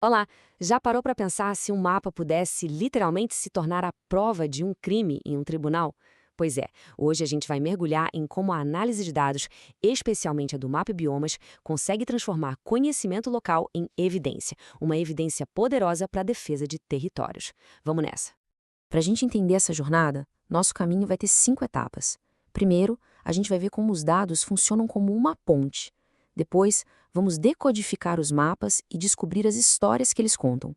Olá, já parou para pensar se um mapa pudesse literalmente se tornar a prova de um crime em um tribunal? Pois é, hoje a gente vai mergulhar em como a análise de dados, especialmente a do Mapa Biomas, consegue transformar conhecimento local em evidência, uma evidência poderosa para a defesa de territórios. Vamos nessa. Para a gente entender essa jornada, nosso caminho vai ter 5 etapas. Primeiro, a gente vai ver como os dados funcionam como uma ponte. Depois, vamos decodificar os mapas e descobrir as histórias que eles contam.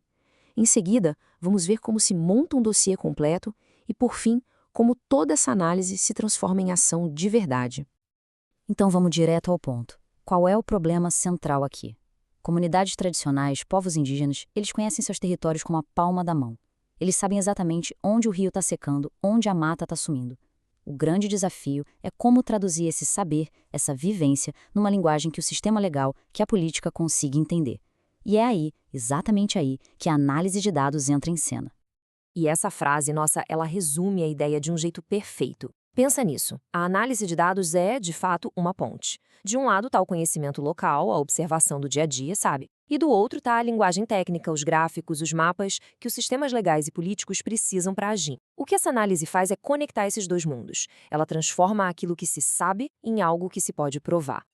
Em seguida, vamos ver como se monta um dossiê completo e, por fim, como toda essa análise se transforma em ação de verdade. Então vamos direto ao ponto. Qual é o problema central aqui? Comunidades tradicionais, povos indígenas, eles conhecem seus territórios como a palma da mão. Eles sabem exatamente onde o rio está secando, onde a mata está sumindo. O grande desafio é como traduzir esse saber, essa vivência, numa linguagem que o sistema legal, que a política consiga entender. E é aí, exatamente aí, que a análise de dados entra em cena. E essa frase, nossa, ela resume a ideia de um jeito perfeito. Pensa nisso. A análise de dados é, de fato, uma ponte. De um lado está o conhecimento local, a observação do dia a dia, sabe? E do outro está a linguagem técnica, os gráficos, os mapas que os sistemas legais e políticos precisam para agir. O que essa análise faz é conectar esses dois mundos. Ela transforma aquilo que se sabe em algo que se pode provar.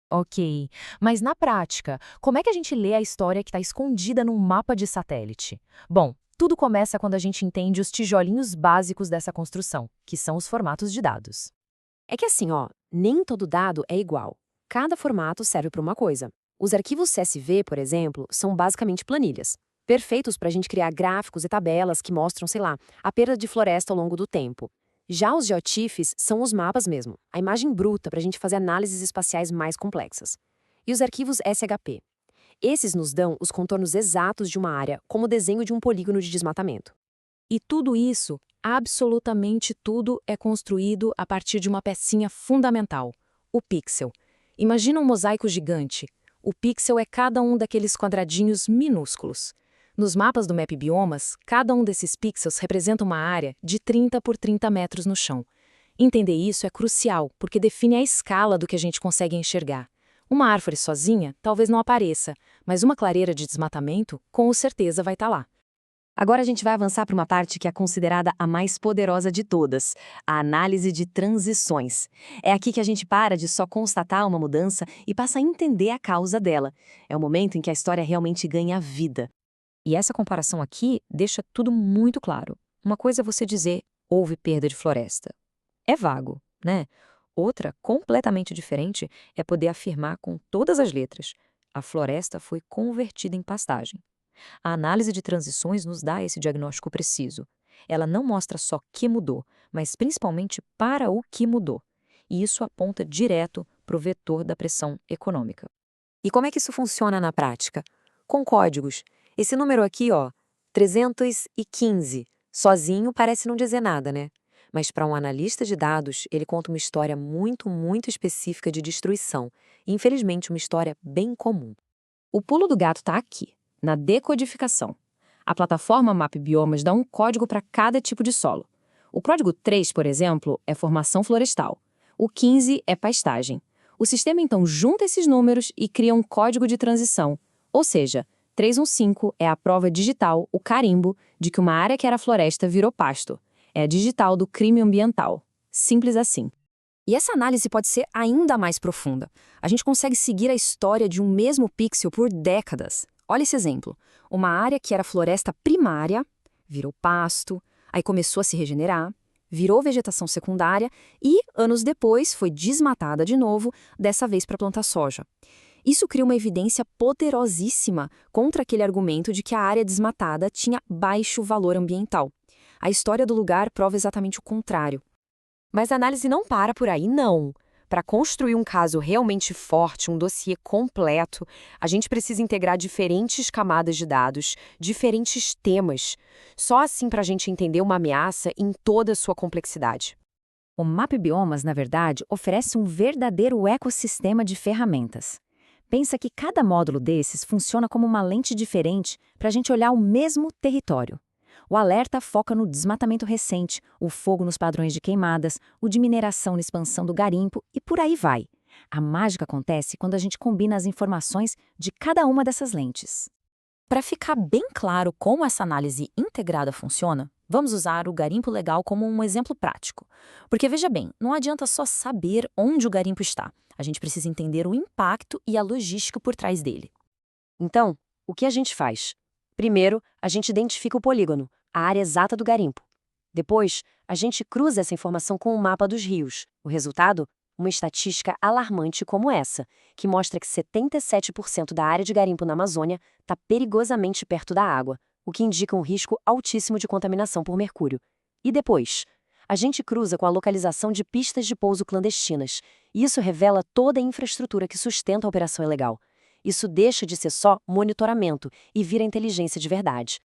Ok, mas na prática, como é que a gente lê a história que está escondida num mapa de satélite? Bom, tudo começa quando a gente entende os tijolinhos básicos dessa construção, que são os formatos de dados. É que assim, ó, nem todo dado é igual. Cada formato serve para uma coisa. Os arquivos CSV, por exemplo, são basicamente planilhas, perfeitos para a gente criar gráficos e tabelas que mostram, sei lá, a perda de floresta ao longo do tempo. Já os geotiffs são os mapas mesmo, a imagem bruta para a gente fazer análises espaciais mais complexas. E os arquivos SHP. Esses nos dão os contornos exatos de uma área, como o desenho de um polígono de desmatamento. E tudo isso, absolutamente tudo, é construído a partir de uma pecinha fundamental, o pixel. Imagina um mosaico gigante. O pixel é cada um daqueles quadradinhos minúsculos. Nos mapas do Map Biomas, cada um desses pixels representa uma área de 30 por 30 metros no chão. Entender isso é crucial, porque define a escala do que a gente consegue enxergar. Uma árvore sozinha talvez não apareça, mas uma clareira de desmatamento com certeza vai estar lá. Agora a gente vai avançar para uma parte que é considerada a mais poderosa de todas, a análise de transições. É aqui que a gente para de só constatar uma mudança e passa a entender a causa dela. É o momento em que a história realmente ganha vida. E essa comparação aqui deixa tudo muito claro. Uma coisa é você dizer, houve perda de floresta. É vago, né? Outra, completamente diferente, é poder afirmar com todas as letras, a floresta foi convertida em pastagem. A análise de transições nos dá esse diagnóstico preciso. Ela não mostra só que mudou, mas principalmente para o que mudou. E isso aponta direto para o vetor da pressão econômica. E como é que isso funciona na prática? Com códigos. Esse número aqui, ó, 315, sozinho parece não dizer nada, né? Mas para um analista de dados, ele conta uma história muito, muito específica de destruição. E, infelizmente, uma história bem comum. O pulo do gato está aqui, na decodificação. A plataforma Map Biomas dá um código para cada tipo de solo. O código 3, por exemplo, é formação florestal. O 15 é pastagem. O sistema então junta esses números e cria um código de transição. Ou seja, 315 é a prova digital, o carimbo, de que uma área que era floresta virou pasto. É a digital do crime ambiental. Simples assim. E essa análise pode ser ainda mais profunda. A gente consegue seguir a história de um mesmo pixel por décadas. Olha esse exemplo. Uma área que era floresta primária, virou pasto, aí começou a se regenerar, virou vegetação secundária e, anos depois, foi desmatada de novo, dessa vez para plantar soja. Isso cria uma evidência poderosíssima contra aquele argumento de que a área desmatada tinha baixo valor ambiental. A história do lugar prova exatamente o contrário. Mas a análise não para por aí, não. Para construir um caso realmente forte, um dossiê completo, a gente precisa integrar diferentes camadas de dados, diferentes temas. Só assim para a gente entender uma ameaça em toda a sua complexidade. O Map Biomas, na verdade, oferece um verdadeiro ecossistema de ferramentas. Pensa que cada módulo desses funciona como uma lente diferente para a gente olhar o mesmo território. O alerta foca no desmatamento recente, o fogo nos padrões de queimadas, o de mineração na expansão do garimpo e por aí vai. A mágica acontece quando a gente combina as informações de cada uma dessas lentes. Para ficar bem claro como essa análise integrada funciona, vamos usar o garimpo legal como um exemplo prático. Porque veja bem, não adianta só saber onde o garimpo está. A gente precisa entender o impacto e a logística por trás dele. Então, o que a gente faz? Primeiro, a gente identifica o polígono, a área exata do garimpo. Depois, a gente cruza essa informação com o mapa dos rios. O resultado? Uma estatística alarmante como essa, que mostra que 77% da área de garimpo na Amazônia está perigosamente perto da água, o que indica um risco altíssimo de contaminação por mercúrio. E depois? A gente cruza com a localização de pistas de pouso clandestinas, e isso revela toda a infraestrutura que sustenta a operação ilegal. Isso deixa de ser só monitoramento e vira inteligência de verdade.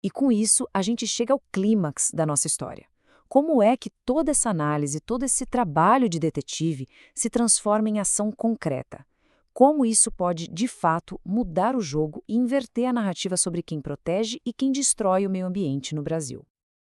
E com isso, a gente chega ao clímax da nossa história. Como é que toda essa análise, todo esse trabalho de detetive se transforma em ação concreta? Como isso pode, de fato, mudar o jogo e inverter a narrativa sobre quem protege e quem destrói o meio ambiente no Brasil?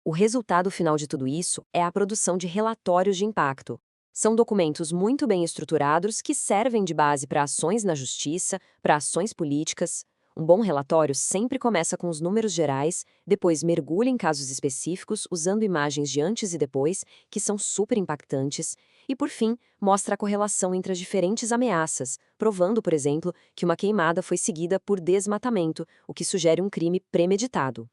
O resultado final de tudo isso é a produção de relatórios de impacto. São documentos muito bem estruturados que servem de base para ações na justiça, para ações políticas. Um bom relatório sempre começa com os números gerais, depois mergulha em casos específicos usando imagens de antes e depois, que são super impactantes, e por fim, mostra a correlação entre as diferentes ameaças, provando, por exemplo, que uma queimada foi seguida por desmatamento, o que sugere um crime premeditado.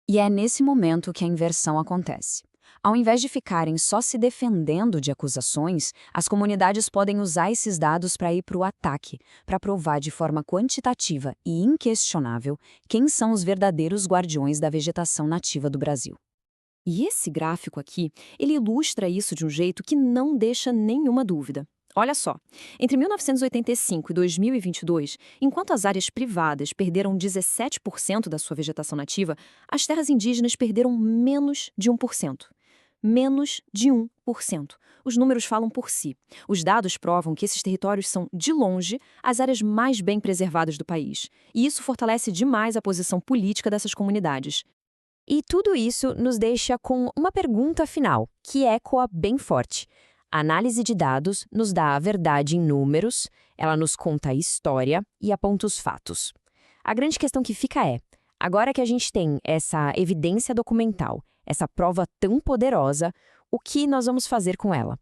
E é nesse momento que a inversão acontece. Ao invés de ficarem só se defendendo de acusações, as comunidades podem usar esses dados para ir para o ataque, para provar de forma quantitativa e inquestionável quem são os verdadeiros guardiões da vegetação nativa do Brasil. E esse gráfico aqui, ele ilustra isso de um jeito que não deixa nenhuma dúvida. Olha só, entre 1985 e 2022, enquanto as áreas privadas perderam 17% da sua vegetação nativa, as terras indígenas perderam menos de 1%. Menos de 1%. Os números falam por si. Os dados provam que esses territórios são, de longe, as áreas mais bem preservadas do país. E isso fortalece demais a posição política dessas comunidades. E tudo isso nos deixa com uma pergunta final, que ecoa bem forte. A análise de dados nos dá a verdade em números, ela nos conta a história e aponta os fatos. A grande questão que fica é, agora que a gente tem essa evidência documental, essa prova tão poderosa, o que nós vamos fazer com ela?